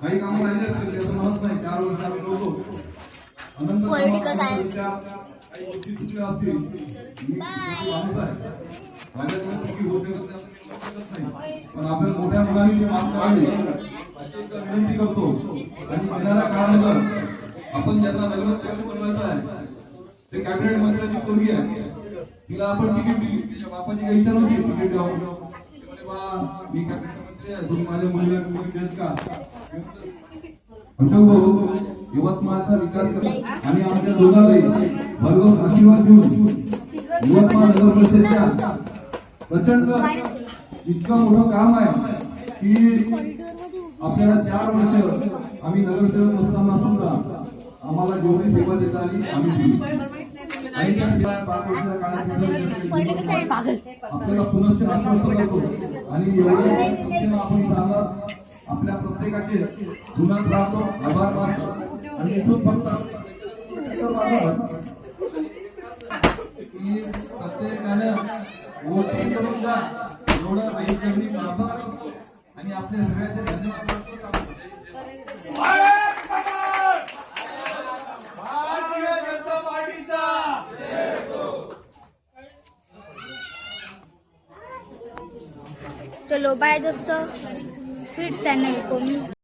काही कामं राहिले असतील त्याचं म्हणत नाही. 4 वर्ष आम्ही नव्हतो. Political science. काही गोष्टी चुकल्या असतील पण आपण मोठ्या मुलांनी माफ करावी विनंती करतो. आणि येणाऱ्या काळामध्ये आपण ज्यांना नगराध्यक्ष बनवायचं आहे ते कॅबिनेट मंत्र्याची पोरगी आहे, तिला आपण तिकीट दिली. त्याच्या बापाची काही इच्छा नव्हती तिकीट द्यावं. मी कॅबिनेट मंत्री आहे, तुम्ही माझ्या मुलीला देस का. अशोक भाऊ यवतमाळचा विकास करा आणि आमच्या दोघांनाही भरघोस आशीर्वाद देऊन यवतमाळ नगर परिषदेच्या प्रचंड इतकं मोठं काम आहे की आपल्याला 4 वर्ष आम्ही नगरसेवक नसताना सुद्धा आम्हाला जेवढी सेवा देता आली आम्ही दिली. आपल्याला पुनश्च आश्वस्त करतो आणि एवढ्या आपण इथं आला आपल्या प्रत्येकाचे गुणात राहतो, आभार मानतो आणि इथून फक्त प्रत्येकानं वोटिंग करून जा एवढं आईकडे आभार करतो आणि आपल्या सगळ्याचे धन्यवाद करतो. भारतीय जनता पार्टीचा चलो बाय दोस्तों, फिर चैनल को मी